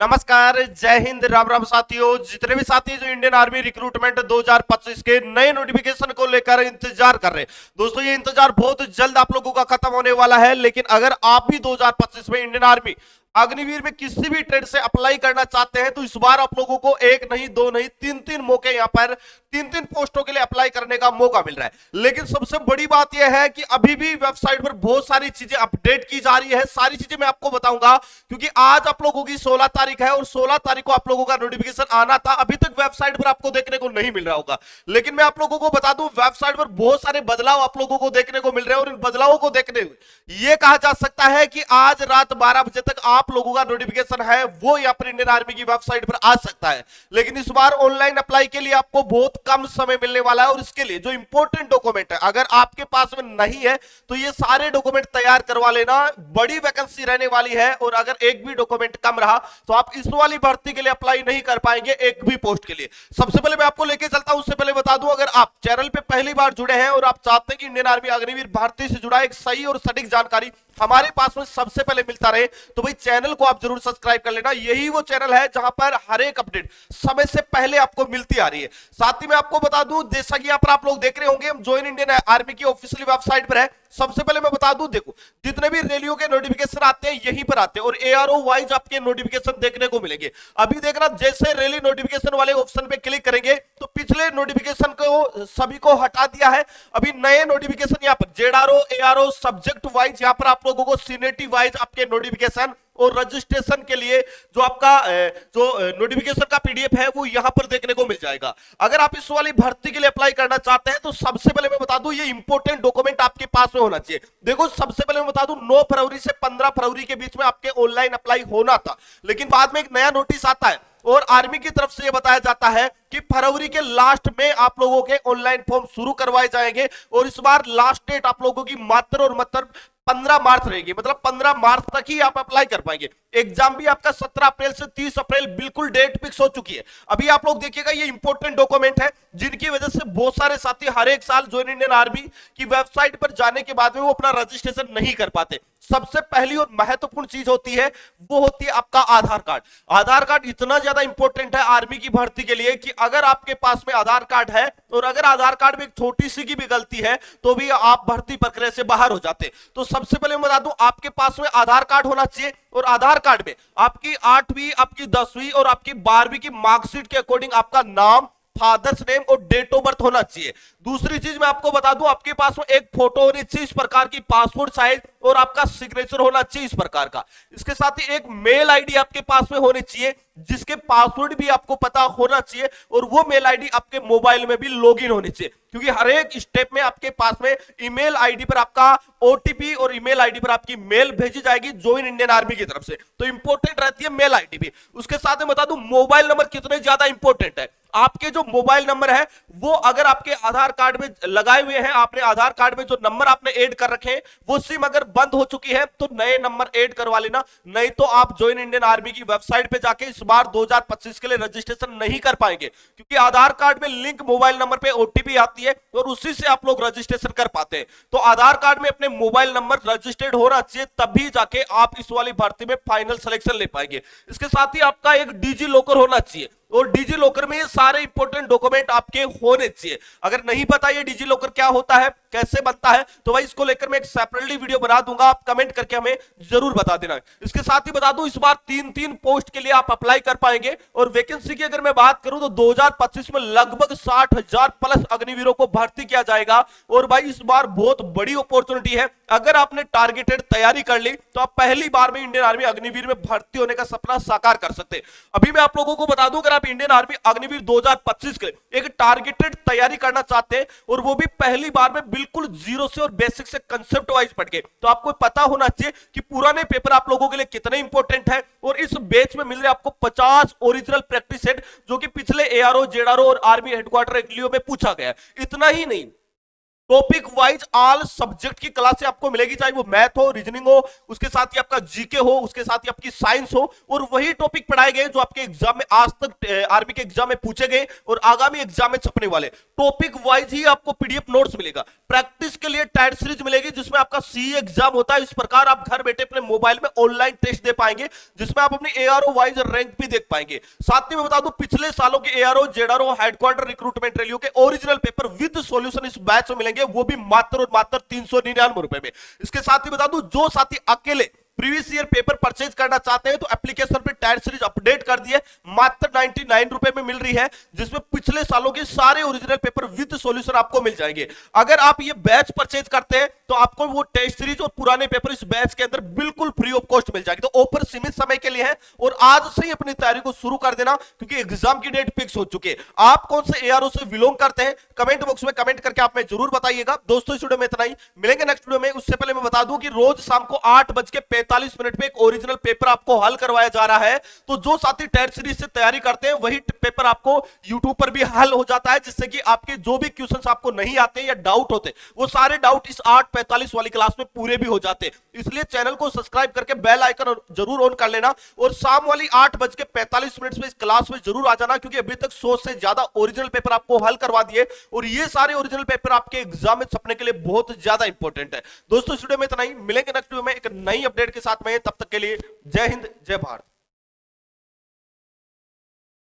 नमस्कार, जय हिंद, राम राम साथियों। जितने भी साथी जो इंडियन आर्मी रिक्रूटमेंट 2025 के नए नोटिफिकेशन को लेकर इंतजार कर रहे हैं, दोस्तों ये इंतजार बहुत जल्द आप लोगों का खत्म होने वाला है। लेकिन अगर आप भी 2025 में इंडियन आर्मी अग्निवीर में किसी भी ट्रेड से अप्लाई करना चाहते हैं तो इस बार आप लोगों को एक नहीं, दो नहीं, तीन तीन मौके यहाँ पर तीन तीन पोस्टों के लिए अप्लाई करने का मौका मिल रहा है। लेकिन सबसे बड़ी बात यह है कि अभी भी वेबसाइट पर बहुत सारी चीजें अपडेट की जा रही है। सारी चीजें मैं आपको बताऊंगा क्योंकि आज आप लोगों की 16 तारीख है और 16 तारीख को आप लोगों का नोटिफिकेशन आना था। अभी तक वेबसाइट पर आपको देखने को नहीं मिल रहा होगा, लेकिन मैं आप लोगों को बता दूं वेबसाइट पर बहुत सारे बदलाव आप लोगों को देखने को मिल रहे हैं और इन बदलावों को देखने हुए ये कहा जा सकता है कि आज रात 12 बजे तक आप लोगों का नोटिफिकेशन है वो यहाँ पर इंडियन आर्मी की वेबसाइट पर आ सकता है। लेकिन इस बार ऑनलाइन अप्लाई के लिए आपको बहुत कम समय मिलने वाला है और इसके लिए जो इंपॉर्टेंट डॉक्यूमेंट है अगर आपके पास में नहीं है तो ये सारे डॉक्यूमेंट तैयार करवा लेना। बड़ी वैकेंसी रहने वाली है और अगर एक भी डॉक्यूमेंट कम रहा तो आप इस वाली भर्ती के लिए अप्लाई नहीं कर पाएंगे एक भी पोस्ट के लिए। सबसे पहले मैं आपको लेके चलता हूं, उससे पहले बता दूं अगर आप चैनल पे पहली बार जुड़े हैं और आप चाहते हैं कि इंडियन आर्मी अग्निवीर भर्ती से जुड़ा एक सही और सटीक जानकारी हमारे पास में सबसे पहले मिलता रहे तो भाई चैनल को आप जरूर सब्सक्राइब कर लेना। यही वो चैनल है जहां पर हर एक अपडेट समय से पहले आपको मिलती आ रही है। साथ ही मैं आपको बता दूं, जैसा कि यहाँ पर आप लोग देख रहे होंगे हम ज्वाइन इंडियन आर्मी की ऑफिशियल वेबसाइट पर है। सबसे पहले मैं बता दूं, देखो जितने भी रैलियों के नोटिफिकेशन आते हैं यहीं पर आते हैं और एआरओ वाइज आपके नोटिफिकेशन देखने को मिलेंगे। अभी देखना जैसे रैली नोटिफिकेशन वाले ऑप्शन पे क्लिक करेंगे तो पिछले नोटिफिकेशन को सभी को हटा दिया है। अभी नए नोटिफिकेशन यहाँ पर जेडआरओ एआरओ सब्जेक्ट वाइज यहाँ पर आप लोगों को सीनियरिटी वाइज आपके नोटिफिकेशन और रजिस्ट्रेशन के लिए जो आपका जो नोटिफिकेशन का पीडीएफ है वो यहां पर देखने को मिल जाएगा। अगर आप इस वाली भर्ती के लिए अप्लाई करना चाहते हैं तो सबसे पहले मैं बता दूं ये इंपॉर्टेंट डॉक्यूमेंट आपके पास में होना चाहिए। देखो सबसे पहले मैं बता दूं 9 फरवरी से 15 फरवरी के बीच में आपके ऑनलाइन अप्लाई होना था, लेकिन बाद में एक नया नोटिस आता है और आर्मी की तरफ से यह बताया जाता है कि फरवरी के लास्ट में आप लोगों के ऑनलाइन फॉर्म शुरू करवाए जाएंगे और इस बार लास्ट डेट आप लोगों की मात्र और मात्र 15 मार्च रहेगी। मतलब 15 मार्च तक ही आप अप्लाई कर पाएंगे। एग्जाम भी आपका 17 अप्रैल से 30 अप्रैल बिल्कुल डेट फिक्स हो चुकी है। अभी आप लोग देखिएगा ये इंपॉर्टेंट डॉक्यूमेंट है जिनकी वजह से बहुत सारे साथी हर एक साल ज्वाइन इंडियन आर्मी की वेबसाइट पर जाने के बाद में वो अपना रजिस्ट्रेशन नहीं कर पाते। सबसे पहली और महत्वपूर्ण चीज होती है वो होती है आपका आधार कार्ड। आधार कार्ड इतना ज्यादा इंपॉर्टेंट है आर्मी की भर्ती के लिए कि अगर आपके पास में आधार कार्ड है और अगर आधार कार्ड में एक छोटी सी की भी गलती है तो भी आप भर्ती प्रक्रिया से बाहर हो जाते। तो सबसे पहले मैं बता दूं आपके पास में आधार कार्ड होना चाहिए और आधार कार्ड में आपकी 8वीं, आपकी 10वीं और आपकी 12वीं की मार्कशीट के अकॉर्डिंग आपका नाम, फादर्स नेम और डेट ऑफ बर्थ होना चाहिए। दूसरी चीज मैं आपको बता दूं आपके पास में एक फोटो होनी चाहिए इस प्रकार की पासपोर्ट साइज और आपका सिग्नेचर होना चाहिए इस प्रकार का। इसके साथ ही एक मेल आईडी आपके पास में होनी चाहिए जिसके पासवर्ड भी आपको पता होना चाहिए और वो मेल आईडी आपके मोबाइल में भी लॉगिन होनी चाहिए क्योंकि हर एक स्टेप में आपके पास में ईमेल आईडी पर आपका ओटीपी और ईमेल आईडी पर आपकी मेल भेजी जाएगी ज्वाइन इंडियन आर्मी की तरफ से। तो इंपॉर्टेंट रहती है मेल आईडी भी। उसके साथ में बता दूं मोबाइल नंबर कितने ज्यादा इंपॉर्टेंट है। आपके जो मोबाइल नंबर है वो अगर आपके आधार कार्ड में लगाए हुए हैं, आपने आधार कार्ड में जो नंबर आपने ऐड कर रखे हैं वो सिम अगर बंद हो चुकी है तो नए नंबर ऐड करवा लेना, नहीं तो आप ज्वाइन इंडियन आर्मी की वेबसाइट पे जाके इस बार 2025 के लिए रजिस्ट्रेशन नहीं कर पाएंगे क्योंकि आधार कार्ड में लिंक मोबाइल नंबर पे ओटीपी आती है और उसी से आप लोग रजिस्ट्रेशन कर पाते हैं। तो आधार कार्ड में अपने मोबाइल नंबर रजिस्टर्ड होना चाहिए तभी जाके आप इस वाली भर्ती में फाइनल सिलेक्शन ले पाएंगे। इसके साथ ही आपका एक डिजी लॉकर होना चाहिए और डिजी लॉकर में ये सारे इंपॉर्टेंट डॉक्यूमेंट आपके होने चाहिए। अगर नहीं पता ये डिजी लॉकर क्या होता है, कैसे बनता है, तो भाई इसको लेकर मैं एक सेपरेटली वीडियो बना दूंगा, आप कमेंट करके हमें जरूर बता देना। इसके साथ ही बता दूं इस बार 3-3 पोस्ट के लिए आप अप्लाई कर पाएंगे और वैकेंसी की अगर मैं बात करूं तो 2025 में लगभग 60,000 प्लस अग्निवीरों को भर्ती किया जाएगा। और भाई इस बार बहुत बड़ी अपॉर्चुनिटी है। अगर आपने टारगेटेड तैयारी कर ली तो आप पहली बार में इंडियन आर्मी अग्निवीर में भर्ती होने का सपना साकार कर सकते हैं। अभी मैं आप लोगों को बता दूं अगर आप इंडियन आर्मी अग्निवीर 2025 के एक टारगेटेड तैयारी करना चाहते हैं और वो भी पहली बार में बिल्कुल जीरो से और बेसिक से कंसेप्ट वाइज पढ़ के, तो आपको पता होना चाहिए कि पुराने पेपर आप लोगों के लिए कितने इंपॉर्टेंट है। और इस बैच में मिल रहे आपको 50 ओरिजिनल प्रैक्टिस सेट जो कि पिछले एआरओ जेडआरओ और आर्मी हेडक्वार्टर एग्लियो में पूछा गया। इतना ही नहीं, टॉपिक वाइज ऑल सब्जेक्ट की क्लासें आपको मिलेगी, चाहे वो मैथ हो, रीजनिंग हो, उसके साथ ही आपका जीके हो, उसके साथ ही आपकी साइंस हो, और वही टॉपिक पढ़ाए गए जो आपके एग्जाम में आज तक आर्मी के एग्जाम में पूछे गए और आगामी एग्जाम में छपने वाले। टॉपिक वाइज ही आपको पीडीएफ नोट्स मिलेगा। प्रैक्टिस के लिए टाइट सीरीज मिलेगी जिसमें आपका सी एग्जाम होता है। इस प्रकार आप घर बैठे अपने मोबाइल में ऑनलाइन टेस्ट दे पाएंगे, जिसमें आप अपनी एआरओ वाइज रैंक भी देख पाएंगे। साथ ही मैं बता दूं, पिछले सालों के एआरओ, जेडआरओ, हेडक्वार्टर रिक्रूटमेंट रैलियों के ओरिजिनल पेपर विद सॉल्यूशन इस बैच में मिलेंगे, वो भी मात्र और मात्र 399 रुपए में। इसके साथ ही बता दूं, जो साथी अकेले प्रीवियस ईयर पेपर परचेज करना चाहते हैं तो एप्लीकेशन पे टायर सीरीज अपडेट कर दिए, मात्र 99 रुपए में मिल रही है, जिसमें पिछले सालों के सारे ओरिजिनल पेपर विद सॉल्यूशन आपको मिल जाएंगे। अगर आप ये बैच परचेज करते हैं तो आपको वो टेस्ट सीरीज और पुराने पेपर इस बैच के अंदर बिल्कुल फ्री ऑफ कॉस्ट मिल जाएगी। तो ऑफर सीमित समय के लिए है और आज से ही अपनी तैयारी को शुरू कर देना, क्योंकि एग्जाम की डेट फिक्स हो चुकी है। आप कौन से एआरओ से बिलोंग करते हैं, कमेंट बॉक्स में कमेंट करके आप में जरूर बताइएगा। दोस्तों इस वीडियो में इतना ही, मिलेंगे नेक्स्ट वीडियो में। उससे पहले मैं बता दूं कि रोज शाम को 8:45 पे एक ओरिजिनल पेपर आपको हल करवाया जा रहा है। तो जो साथी टेट सीरीज से तैयारी करते हैं वही पेपर आपको यूट्यूब पर भी हल हो जाता है, जिससे कि आपके जो भी क्वेश्चंस आपको नहीं आते या डाउट होते वो सारे डाउट इस 8:45 वाली क्लास में पूरे भी हो जाते। इसलिए चैनल को सब्सक्राइब करके बेल आइकन जरूर ऑन कर लेना और शाम वाली 8:45 में इस क्लास में जरूर आ जाना, क्योंकि अभी तक 100 से ज्यादा ओरिजिनल पेपर आपको हल करवा दिए और ये सारे ओरिजिनल पेपर आपके एग्जाम में छपने के लिए बहुत ज्यादा इंपॉर्टेंट है। दोस्तों इस वीडियो में इतना ही, मिलेंगे नेक्स्ट वीडियो में एक नई अपडेट के साथ में। तब तक के लिए जय हिंद, जय भारत।